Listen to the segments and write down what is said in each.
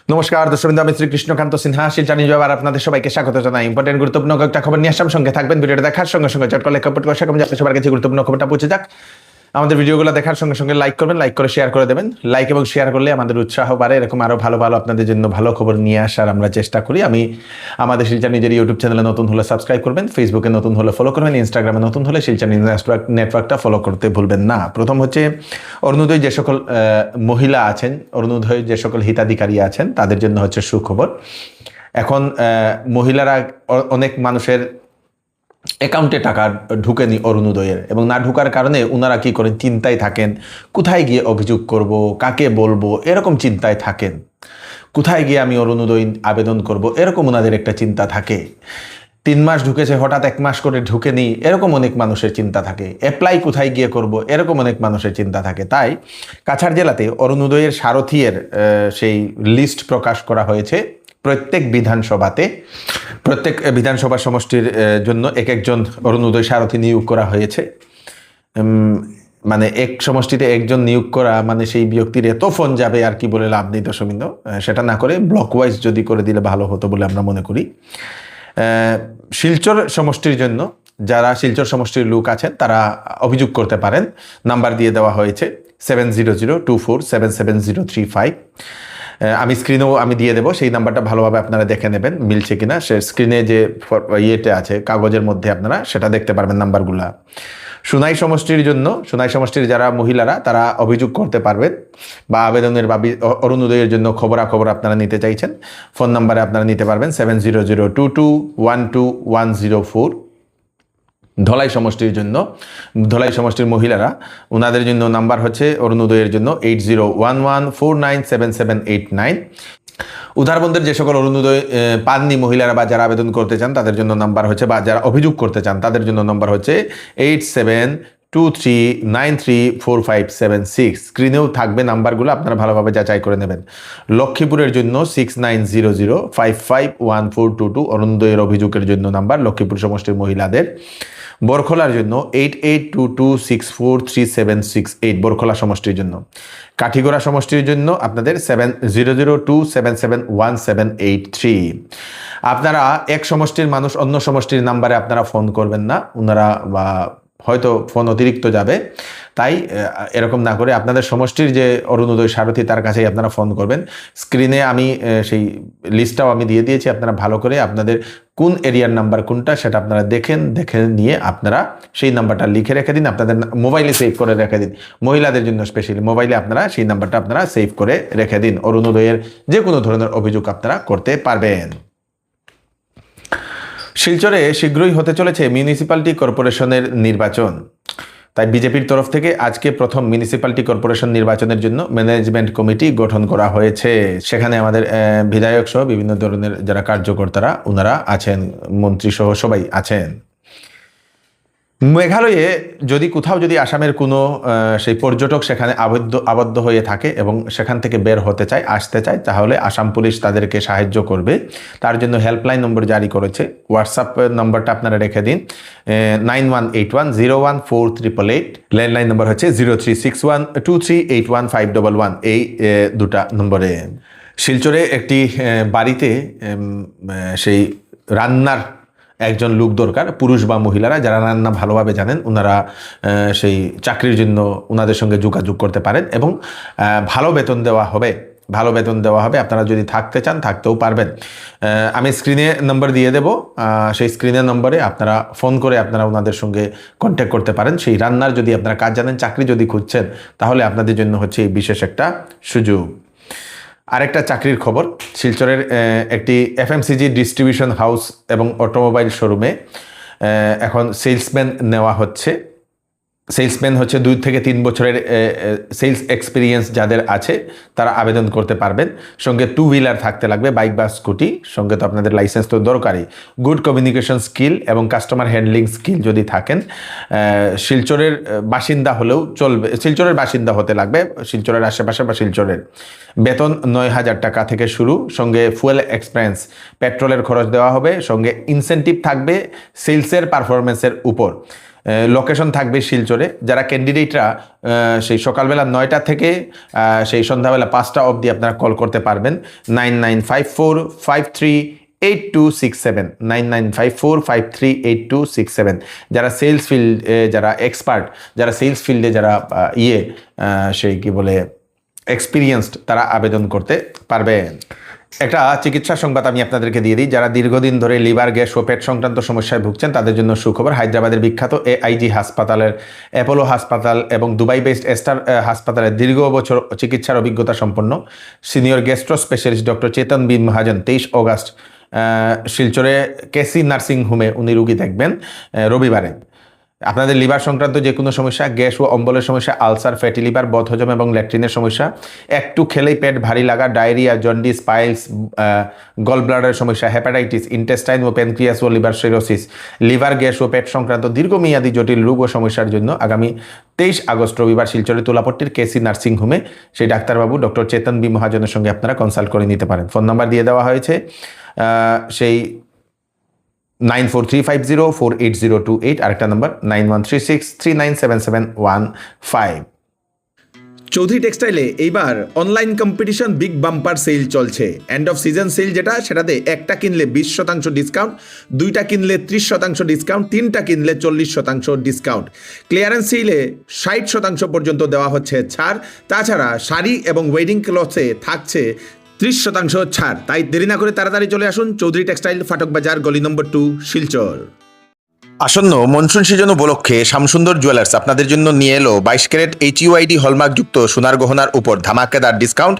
নমস্কার দর্শকবৃন্দ, আমি শ্রীকৃষ্ণকান্ত সিনহা শিলচর নিউজ পেপার আপনাদের সবাইকে স্বাগত জানাই। ইম্পর্টেন্ট গুরুত্বপূর্ণ কয়েকটা খবর নিয়ে আসলাম, সঙ্গে থাকবেন। ভিডিওটা দেখার সঙ্গে সঙ্গে চট করে কমেন্ট করে সেরকম যাতে সবার কাছে গুরুত্বপূর্ণ খবরটা পৌঁছে যাক। আমাদের ভিডিওগুলো দেখার সঙ্গে সঙ্গে লাইক করবেন, লাইক করে শেয়ার করে দেবেন। লাইক এবং শেয়ার করলে আমাদের উৎসাহ বাড়ে, এরকম আরও ভালো ভালো আপনাদের জন্য ভালো খবর নিয়ে আসার আমরা চেষ্টা করি। আমাদের শিলচর নিজের ইউটিউব চ্যানেলে নতুন হলে সাবস্ক্রাইব করবেন, ফেসবুকে নতুন হলে ফলো করবেন, ইনস্টাগ্রামে নতুন হলে শিলচর নিউজ নেটওয়ার্কটা ফলো করতে ভুলবেন না। প্রথম হচ্ছে অরুণোদয় যে সকল মহিলা আছেন, অরুণোদয় যে সকল হিতাধিকারী আছেন তাদের জন্য হচ্ছে সুখবর। এখন মহিলারা অনেক মানুষের অ্যাকাউন্টে টাকা ঢুকেনি অরুণোদয়ের, এবং না ঢুকার কারণে ওনারা কি করেন, চিন্তায় থাকেন, কোথায় গিয়ে অভিযোগ করব, কাকে বলবো, এরকম চিন্তায় থাকেন। কোথায় গিয়ে আমি অরুণোদয় আবেদন করব, এরকম ওনাদের একটা চিন্তা থাকে। 3 মাস ঢুকেছে, হঠাৎ 1 মাস করে ঢুকেনি, এরকম অনেক মানুষের চিন্তা থাকে। অ্যাপ্লাই কোথায় গিয়ে করব, এরকম অনেক মানুষের চিন্তা থাকে। তাই কাছাড় জেলাতে অরুণোদয়ের সারথিয়ের সেই লিস্ট প্রকাশ করা হয়েছে। প্রত্যেক বিধানসভা সমষ্টির জন্য একজন অরুণোদয় সারথি নিয়োগ করা হয়েছে। মানে এক সমষ্টিতে একজন নিয়োগ করা মানে সেই ব্যক্তির এত ফোন যাবে আর কি বলে লাভ নেই দর্শকবৃন্দ। সেটা না করে ব্লক ওয়াইজ যদি করে দিলে ভালো হতো বলে আমরা মনে করি। শিলচর সমষ্টির জন্য যারা শিলচর সমষ্টির লোক আছেন তারা অভিযোগ করতে পারেন। নাম্বার দিয়ে দেওয়া হয়েছে 7002477035। আমি স্ক্রিনেও দিয়ে দেবো, সেই নাম্বারটা ভালোভাবে আপনারা দেখে নেবেন মিলছে কিনা। সে স্ক্রিনে যে ইয়েতে আছে কাগজের মধ্যে আপনারা সেটা দেখতে পারবেন নাম্বারগুলা। সুনাই সমষ্টির জন্য, সুনাই সমষ্টির যারা মহিলারা তারা অভিযোগ করতে পারবেন বা আবেদনের বা অরুণোদয়ের জন্য খবরাখবর আপনারা নিতে চাইছেন, ফোন নাম্বারে আপনারা নিতে পারবেন 7002212104। ধলাই সমষ্টির জন্য, ধলাই সমষ্টির মহিলারা ওনাদের জন্য নাম্বার হচ্ছে অরুণোদয়ের জন্য 8011497789। উধারবন্দের যে সকল অরুণোদয় পাননি মহিলারা বা যারা আবেদন করতে চান তাদের জন্য নাম্বার হচ্ছে, বা যারা অভিযোগ করতে চান তাদের জন্য নাম্বার হচ্ছে 8723934576। স্ক্রিনেও থাকবে নাম্বারগুলো, আপনারা ভালোভাবে যাচাই করে নেবেন। লক্ষ্মীপুরের জন্য 6900551422 অরুণোদয়ের অভিযোগের জন্য নাম্বার লক্ষ্মীপুর সমষ্টির মহিলাদের। বরখলার জন্য 8822643768 বরখলা সমষ্টির জন্য। কাঠিগড়া সমষ্টির জন্য আপনাদের 7002771783। আপনারা এক সমষ্টির মানুষ অন্য সমষ্টির নাম্বারে আপনারা ফোন করবেন না, ওনারা বা হয়তো ফোন অতিরিক্ত যাবে। তাই এরকম না করে আপনাদের সমষ্টির যে অরুণোদয় সারথি তার কাছেই আপনারা ফোন করবেন। স্ক্রিনে আমি সেই লিস্টটাও আমি দিয়ে দিয়েছি, আপনারা ভালো করে আপনাদের কোন এরিয়ার নাম্বার কোনটা সেটা আপনারা দেখে নিয়ে আপনারা সেই নাম্বারটা লিখে রেখে দিন, আপনাদের মোবাইলে সেভ করে রেখে দিন। মহিলাদের জন্য স্পেশালি মোবাইলে আপনারা সেই নাম্বারটা আপনারা সেভ করে রেখে দিন। অরুণোদয়ের যে কোনো ধরনের অভিযোগ আপনারা করতে পারবেন। শিলচরে শীঘ্রই হতে চলেছে মিউনিসিপ্যালিটি কর্পোরেশনের নির্বাচন। তাই বিজেপির তরফ থেকে আজকে প্রথম মিউনিসিপ্যালিটি কর্পোরেশন নির্বাচনের জন্য ম্যানেজমেন্ট কমিটি গঠন করা হয়েছে। সেখানে আমাদের বিধায়ক সহ বিভিন্ন ধরনের যারা কার্যকর্তারা ওনারা আছেন, মন্ত্রী সহ সবাই আছেন। মেঘালয়ে যদি কোথাও যদি আসামের কোনো সেই পর্যটক সেখানে আবদ্ধ হয়ে থাকে এবং সেখান থেকে বের হতে চায়, আসতে চায়, তাহলে আসাম পুলিশ তাদেরকে সাহায্য করবে। তার জন্য হেল্পলাইন নম্বর জারি করেছে। হোয়াটসঅ্যাপ নম্বরটা আপনারা রেখে দিন 9181014888। ল্যান্ডলাইন নম্বর হচ্ছে 036123815111। এই দুটা নম্বরে। শিলচরে একটি বাড়িতে সেই রান্নার একজন লোক দরকার, পুরুষ বা মহিলারা যারা রান্না ভালোভাবে জানেন ওনারা সেই চাকরির জন্য ওনাদের সঙ্গে যোগাযোগ করতে পারেন এবং ভালো বেতন দেওয়া হবে। আপনারা যদি থাকতে চান থাকতেও পারবেন। আমি স্ক্রিনে নম্বর দিয়ে দেব, সেই স্ক্রিনের নম্বরে আপনারা ফোন করে আপনারা ওনাদের সঙ্গে কন্ট্যাক্ট করতে পারেন। সেই রান্নার যদি আপনারা কাজ জানেন, চাকরি যদি খুঁজছেন, তাহলে আপনাদের জন্য হচ্ছে এই বিশেষ একটা সুযোগ। আরেকটা চাকরির খবর, শিলচরের একটি এফএমসিজি ডিস্ট্রিবিউশন হাউস এবং অটোমোবাইল শোরুমে এখন সেলসম্যান নেওয়া হচ্ছে। সেলসম্যান হচ্ছে 2 থেকে 3 বছরের সেলস এক্সপিরিয়েন্স যাদের আছে তারা আবেদন করতে পারবেন। সঙ্গে 2 হুইলার থাকতে লাগবে, বাইক বা স্কুটি। সঙ্গে তো আপনাদের লাইসেন্স তো দরকারই। গুড কমিউনিকেশন স্কিল এবং কাস্টমার হ্যান্ডলিং স্কিল যদি থাকেন, শিলচরের বাসিন্দা হলেও চলবে, শিলচরের বাসিন্দা হতে লাগবে, শিলচরের আশেপাশে বা শিলচরের। বেতন 9,000 টাকা থেকে শুরু, সঙ্গে ফুয়েল এক্সপেন্স, পেট্রোলের খরচ দেওয়া হবে, সঙ্গে ইনসেন্টিভ থাকবে সেলসের পারফরমেন্সের উপর। লোকেশন থাকবে শিলচরে। যারা ক্যান্ডিডেটরা সেই সকালবেলা 9টা থেকে সেই সন্ধ্যাবেলা 5টা অবধি আপনারা কল করতে পারবেন 9954538267 9954538267। যারা সেলস ফিল্ড যারা এক্সপার্ট, যারা সেলস ফিল্ডে যারা সেই কি বলে এক্সপিরিয়েন্সড, তারা আবেদন করতে পারবেন। একটা চিকিৎসা সংবাদ আমি আপনাদেরকে দিয়ে দিই। যারা দীর্ঘদিন ধরে লিভার, গ্যাস ও পেট সংক্রান্ত সমস্যায় ভুগছেন তাদের জন্য সুখবর। হায়দ্রাবাদের বিখ্যাত AIG হাসপাতালের, অ্যাপোলো হাসপাতাল এবং দুবাই বেসড এস্টার হাসপাতালের দীর্ঘ বছর চিকিৎসার অভিজ্ঞতা সম্পন্ন সিনিয়র গ্যাস্ট্রো স্পেশালিস্ট ডক্টর চেতন বি মহাজন 23 অগাস্ট শিলচরে কেসি নার্সিং হোমে উনি রুগী দেখবেন রবিবারে। আপনাদের লিভার সংক্রান্ত যে কোনো সমস্যা, গ্যাস ও অম্বলের সমস্যা, আলসার, ফ্যাটি লিভার, বদহজম এবং ল্যাট্রিনের সমস্যা, একটু খেলেই পেট ভারী লাগা, ডায়রিয়া, জন্ডিস, পাইলস, গল ব্লাডারের সমস্যা, হেপাটাইটিস, ইন্টেস্টাইন ও প্যানক্রিয়াস ও লিভার সিরোসিস, লিভার, গ্যাস ও পেট সংক্রান্ত দীর্ঘমেয়াদী জটিল রোগ ও সমস্যার জন্য আগামী 23 আগস্ট রবিবার শিলচরের তুলাপট্টির কেসি নার্সিং হোমে সেই ডাক্তারবাবু ডক্টর চেতন বি মহাজনের সঙ্গে আপনারা কনসাল্ট করে নিতে পারেন। ফোন নাম্বার দিয়ে দেওয়া হয়েছে সেই 9435048028, আরেকটা নাম্বার 9136397715। চৌধুরী টেক্সটাইলে এইবার online competition big bumper sale চলছে। এন্ড অফ সিজন সেল সেটাতে একটা কিনলে 20% ডিসকাউন্ট, দুইটা কিনলে 30% ডিসকাউন্ট, তিনটা কিনলে 40% ডিসকাউন্ট। ক্লিয়ারেন্স সেলে 60% পর্যন্ত দেওয়া হচ্ছে ছাড়। তাছাড়া শাড়ি এবং ওয়েডিং ক্লথে থাকছে 30% ছাড়। তাই দেরি না করে তাড়াতাড়ি চলে আসুন চৌধুরী টেক্সটাইল, ফাটক বাজার, গলি নম্বর 2, শিলচর। আসন্ন মনসুন সিজন উপলক্ষে শ্যামসুন্দর জুয়েলার্স আপনাদের জন্য নিয়ে এলো 22 ক্যারেট HUID হলমার্কযুক্ত সোনার গহনার উপর ধামাকেদার ডিসকাউন্ট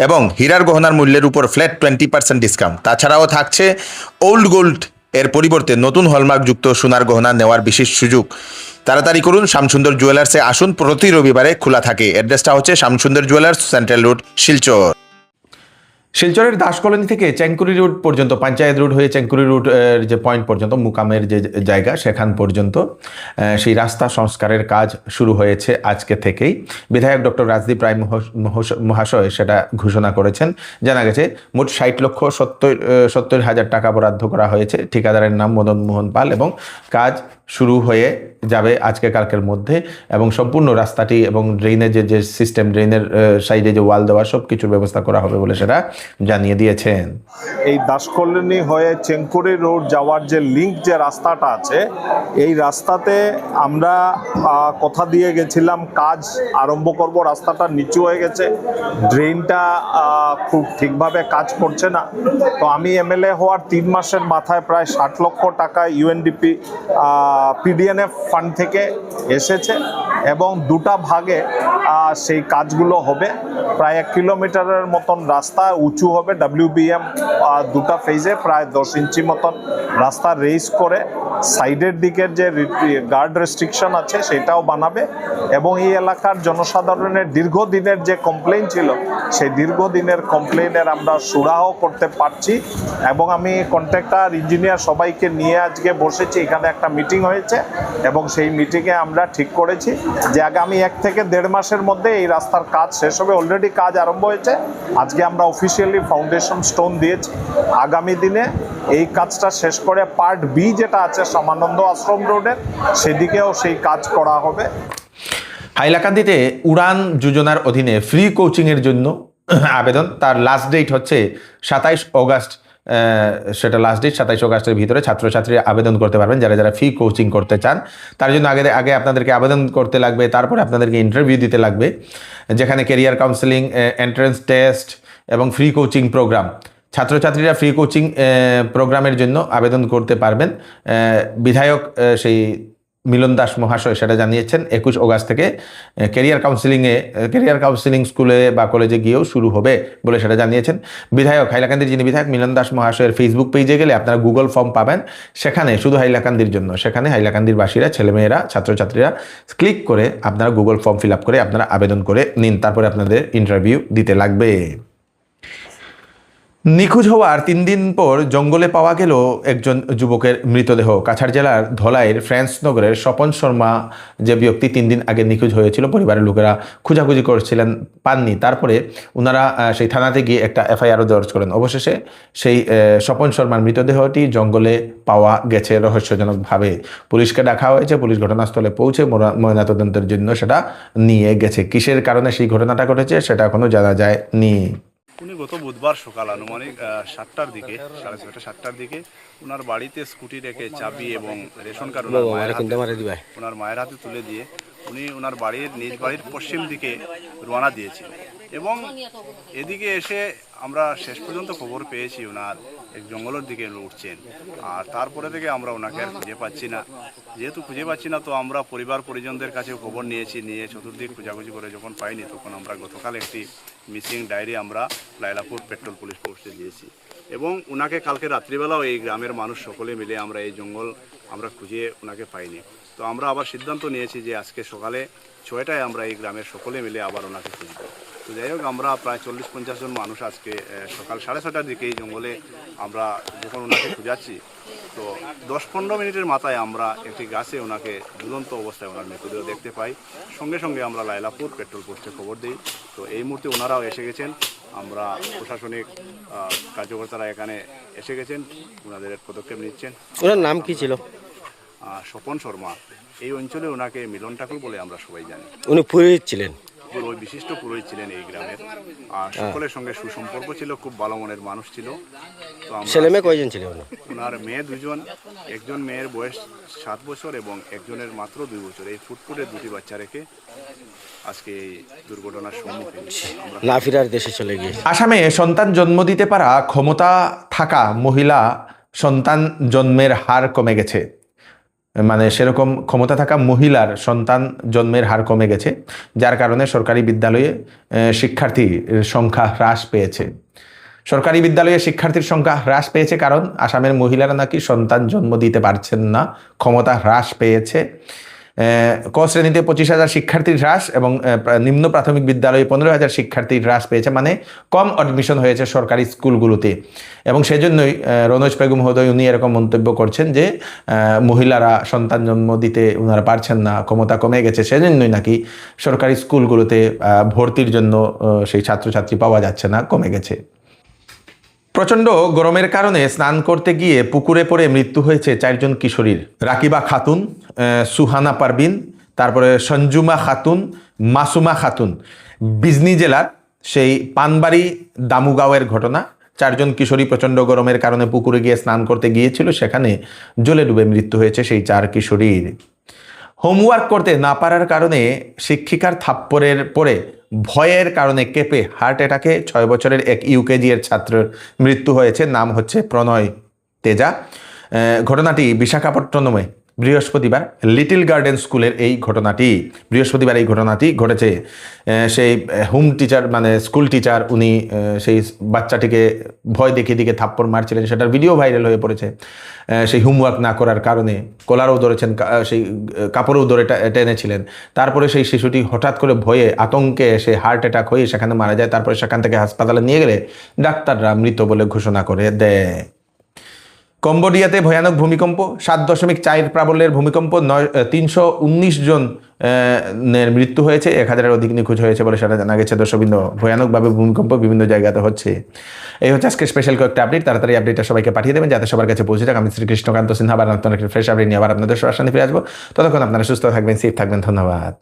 এবং হীরার গহনার মূল্যের উপর ফ্ল্যাট 20% ডিসকাউন্ট। তাছাড়াও থাকছে ওল্ড গোল্ড এর পরিবর্তে নতুন হলমার্কযুক্ত সোনার গহনা নেওয়ার বিশেষ সুযোগ। তাড়াতাড়ি করুন, শ্যামসুন্দর জুয়েলার্সে আসুন, প্রতি রবিবারে খোলা থাকে। অ্যাড্রেসটা হচ্ছে Shyamsundar jewellers, central road, Silchar. শিলচরের দাস কলোনি থেকে চেঙ্কুরি রোড পর্যন্ত, পঞ্চায়েত রোড হয়ে চেঙ্কুরি রোড যে পয়েন্ট পর্যন্ত, মুকামের যে জায়গা সেখান পর্যন্ত সেই রাস্তা সংস্কারের কাজ শুরু হয়েছে আজকে থেকেই। বিধায়ক ডক্টর রাজদীপ রায় মহাশয় সেটা ঘোষণা করেছেন। জানা গেছে মোট 60,70,000 টাকা বরাদ্দ করা হয়েছে। ঠিকাদারের নাম মদন মোহন পাল এবং কাজ শুরু হয়ে যাবে আজকে কালকের মধ্যে। এবং সম্পূর্ণ রাস্তাটি এবং ড্রেনের যে সিস্টেম, ড্রেনের সাইডে যে ওয়াল দেওয়া, সব কিছুর ব্যবস্থা করা হবে বলে সেটা জানিয়ে দিয়েছেন। এই দাসকলোনি হয়ে চেঙ্কুরি রোড যাওয়ার যে লিঙ্ক যে রাস্তাটা আছে, এই রাস্তাতে আমরা কথা দিয়ে গেছিলাম কাজ আরম্ভ করব। রাস্তাটা নিচু হয়ে গেছে, ড্রেনটা খুব ঠিকভাবে কাজ করছে না। তো আমি MLA হওয়ার 3 মাসের মাথায় প্রায় 60 লক্ষ টাকা UNDP PDNF ফান্ড থেকে এসেছে এবং দুটা ভাগে সেই কাজগুলো হবে। প্রায় 1 কিলোমিটারের মতন রাস্তা উঁচু হবে, WBM দুটা ফেজে প্রায় 10 ইঞ্চি মতন রাস্তা রেইজ করে সাইডের দিকের যে গার্ড রেস্ট্রিকশন আছে সেটাও বানাবে। এবং এই এলাকার জনসাধারণের দীর্ঘদিনের যে কমপ্লেইন ছিল, সেই দীর্ঘদিনের কমপ্লেইনের আমরা সুরাহ করতে পারছি। এবং আমি কন্ট্রাক্টর, ইঞ্জিনিয়ার সবাইকে নিয়ে আজকে বসেছি, এখানে একটা মিটিং হয়েছে এবং সেই মিটিংয়ে আমরা ঠিক করেছি যে আগামী 1 থেকে 1.5 মাসের মধ্যে এই রাস্তার কাজ শেষ হবে। অলরেডি কাজ আরম্ভ হয়েছে, আজকে আমরা অফিসিয়ালি ফাউন্ডেশন স্টোন দিয়েছি। আগামী দিনে এই কাজটা শেষ করে পার্ট B যেটা আছে সমানন্দ আশ্রম রোডের, সেদিকেও সেই কাজ করা হবে। হাইলাকান্দিতে উড়ান যোজনার অধীনে ফ্রি কোচিংয়ের জন্য আবেদন, তার লাস্ট ডেট হচ্ছে 27 অগাস্ট। সেটা লাস্ট ডেট 27 অগাস্টের ভিতরে ছাত্রছাত্রীরা আবেদন করতে পারবেন। যারা ফ্রি কোচিং করতে চান তার জন্য আগে আপনাদেরকে আবেদন করতে লাগবে, তারপরে আপনাদেরকে ইন্টারভিউ দিতে লাগবে, যেখানে ক্যারিয়ার কাউন্সেলিং, এন্ট্রান্স টেস্ট এবং ফ্রি কোচিং প্রোগ্রাম। ছাত্রছাত্রীরা ফ্রি কোচিং প্রোগ্রামের জন্য আবেদন করতে পারবেন। বিধায়ক সেই মিলন দাস মহাশয় সেটা জানিয়েছেন। 21 অগাস্ট থেকে ক্যারিয়ার কাউন্সেলিং স্কুলে বা কলেজে গিয়েও শুরু হবে বলে সেটা জানিয়েছেন বিধায়ক। হাইলাকান্দির যিনি বিধায়ক মিলন দাস মহাশয়ের ফেসবুক পেজে গেলে আপনারা গুগল ফর্ম পাবেন, সেখানে শুধু হাইলাকান্দির জন্য, সেখানে হাইলাকান্দির বাসীরা, ছেলেমেয়েরা, ছাত্রছাত্রীরা ক্লিক করে আপনারা গুগল ফর্ম ফিল আপ করে আপনারা আবেদন করে নিন, তারপরে আপনাদের ইন্টারভিউ দিতে লাগবে। নিখোঁজ হওয়ার 3 দিন পর জঙ্গলে পাওয়া গেল একজন যুবকের মৃতদেহ। কাছাড় জেলার ধলাইয়ের ফ্রান্সনগরের স্বপন শর্মা যে ব্যক্তি 3 দিন আগে নিখোঁজ হয়েছিল, পরিবারের লোকেরা খোঁজাখুঁজি করছিলেন, পাননি। তারপরে ওনারা সেই থানাতে গিয়ে একটা এফআইআরও দর্জ করেন। অবশেষে সেই স্বপন শর্মার মৃতদেহটি জঙ্গলে পাওয়া গেছে রহস্যজনকভাবে। পুলিশকে ডাকা হয়েছে, পুলিশ ঘটনাস্থলে পৌঁছে ময়নাতদন্তের জন্য সেটা নিয়ে গেছে। কিসের কারণে সেই ঘটনাটা ঘটেছে সেটা এখনো জানা যায়নি। উনি গত বুধবার সকাল আনুমানিক 7টার দিকে, 6:30-7টার দিকে ওনার বাড়িতে স্কুটি রেখে চাবি এবং রেশন কার্ড ওনার মায়ের হাতে তুলে দিয়ে উনি ওনার নিজ বাড়ির পশ্চিম দিকে রওনা দিয়েছিল। এবং এদিকে এসে আমরা শেষ পর্যন্ত খবর পেয়েছি ওনার এক জঙ্গলের দিকে উঠছেন। আর তারপরে থেকে আমরা ওনাকে আর খুঁজে পাচ্ছি না। যেহেতু খুঁজে পাচ্ছি না, তো আমরা পরিবার পরিজনদের কাছে খবর নিয়ে চতুর্দিক খোঁজাখুঁজি করে যখন পাইনি, তখন আমরা গতকাল একটি মিসিং ডায়েরি আমরা লাইলাপুর পেট্রোল পুলিশ পোস্টে দিয়েছি। এবং ওনাকে কালকে রাত্রিবেলাও এই গ্রামের মানুষ সকলে মিলে আমরা এই জঙ্গল আমরা খুঁজে ওনাকে পাইনি। তো আমরা আবার সিদ্ধান্ত নিয়েছি যে আজকে সকালে 6টায় আমরা এই গ্রামের সকলে মিলে আবার ওনাকে খুঁজব। তো যাই হোক, আমরা প্রায় 40-50 জন মানুষ আজকে সকাল 6:30টার দিকে এই জঙ্গলে আমরা যখন ওনাকে খুঁজাচ্ছি, তো 10-15 মিনিটের মাথায় আমরা একটি গাছে ওনাকে ঝুলন্ত অবস্থায় ওনার মৃতদেহ দেখতে পাই। সঙ্গে সঙ্গে আমরা লাইলাপুর পেট্রোল পোস্টে খবর দিই। তো এই মুহূর্তে ওনারাও এসে গেছেন, আমরা প্রশাসনিক কার্যকর্তারা এখানে এসে গেছেন, ওনাদের পদক্ষেপ নিচ্ছেন। ওনার নাম কি ছিল? স্বপন শর্মা। এই অঞ্চলে ওনাকে মিলন ঠাকুর বলে আমরা সবাই জানি। উনি পুরোহিত ছিলেন? ওই বিশিষ্ট পুরোহিত ছিলেন এই গ্রামের। আর সকলের সঙ্গে সুসম্পর্ক ছিল, খুব ভালো মনের মানুষ ছিল। তো ছেলে মেয়ে কয়জন ছিল ওনার? মেয়ে 2জন, একজন মেয়ের বয়স 7 বছর এবং একজনের মাত্র 2 বছর। এই ফুটফুটে 2টি বাচ্চা রেখে আজকে এই দুর্ঘটনার সম্মুখীন আমরা। না ফিরার দেশে চলে গিয়ে আসামে সন্তান জন্ম দিতে পারা ক্ষমতা থাকা মহিলা সন্তান জন্মের হার কমে গেছে। মানে সেরকম ক্ষমতা থাকা মহিলার সন্তান জন্মের হার কমে গেছে, যার কারণে সরকারি বিদ্যালয়ে শিক্ষার্থীর সংখ্যা হ্রাস পেয়েছে। সরকারি বিদ্যালয়ে শিক্ষার্থীর সংখ্যা হ্রাস পেয়েছে কারণ আসামের মহিলারা নাকি সন্তান জন্ম দিতে পারছেন না, ক্ষমতা হ্রাস পেয়েছে। ক শ্রেণীতে 25,000 শিক্ষার্থীর হ্রাস এবং নিম্ন প্রাথমিক বিদ্যালয়ে 15,000 শিক্ষার্থীর হ্রাস পেয়েছে, মানে কম অ্যাডমিশন হয়েছে সরকারি স্কুলগুলোতে। এবং সেজন্যই রনোজ পেগু মহোদয় উনি এরকম মন্তব্য করছেন যে মহিলারা সন্তান জন্ম দিতে ওনারা পারছেন না, ক্ষমতা কমে গেছে, সেজন্যই নাকি সরকারি স্কুলগুলোতে ভর্তির জন্য সেই ছাত্রছাত্রী পাওয়া যাচ্ছে না, কমে গেছে। প্রচণ্ড গরমের কারণে স্নান করতে গিয়ে পুকুরে পড়ে মৃত্যু হয়েছে 4 জন কিশোরীর। রাকিবা খাতুন, সুহানা পারবিন, তারপরে সঞ্জুমা খাতুন, মাসুমা খাতুন। বিজনি জেলার সেই পানবাড়ি দামুগাঁওয়ের ঘটনা। 4 জন কিশোরী প্রচণ্ড গরমের কারণে পুকুরে গিয়ে স্নান করতে গিয়েছিল, সেখানে জ্বলে ডুবে মৃত্যু হয়েছে সেই 4 কিশোরীর। হোমওয়ার্ক করতে না পারার কারণে শিক্ষিকার থাপ্পড়ের পরে ভয়ের কারণে কেঁপে হার্ট অ্যাটাকে 6 বছরের এক ইউকেজি এর ছাত্রের মৃত্যু হয়েছে। নাম হচ্ছে প্রণয় তেজা। ঘটনাটি বিশাখাপট্টনমে বৃহস্পতিবার লিটল গার্ডেন স্কুলের এই ঘটনাটি ঘটেছে। সেই হোম টিচার মানে স্কুল টিচার উনি সেই বাচ্চাটিকে ভয় দেখিয়ে দিকে থাপ্পড় মারছিলেন, সেটার ভিডিও ভাইরাল হয়ে পড়েছে। সেই হোমওয়ার্ক না করার কারণে কলারও ধরেছেন, সেই কাপড়েও ধরে টেনেছিলেন। তারপরে সেই শিশুটি হঠাৎ করে ভয়ে আতঙ্কে সে হার্ট অ্যাটাক হয়ে সেখানে মারা যায়। তারপরে সেখান থেকে হাসপাতালে নিয়ে গেলে ডাক্তাররা মৃত বলে ঘোষণা করে দেয়। কম্বোডিয়াতে ভয়ানক ভূমিকম্প, 7.4 প্রাবল্যের ভূমিকম্প, 319 জনের মৃত্যু হয়েছে, 1000-এর অধিক নিখোঁজ হয়েছে বলে সেটা জানা গেছে। দর্শকবৃন্দ, ভয়ানকভাবে ভূমিকম্প বিভিন্ন জায়গাতে হচ্ছে। এই হচ্ছে আজকে স্পেশাল কয়েকটা আপডেট। তাড়াতাড়ি আপডেটটা সবাইকে পাঠিয়ে দেবেন যাতে সবার কাছে পৌঁছে যাক। আমি শ্রীকৃষ্ণকান্ত সিনহা, আবার আপনার ফ্রেশ আপডেট নিয়ে আবার আপনাদের সবার সামনে ফিরে আসবো। ততক্ষণ আপনারা সুস্থ থাকবেন, সেফ থাকবেন। ধন্যবাদ।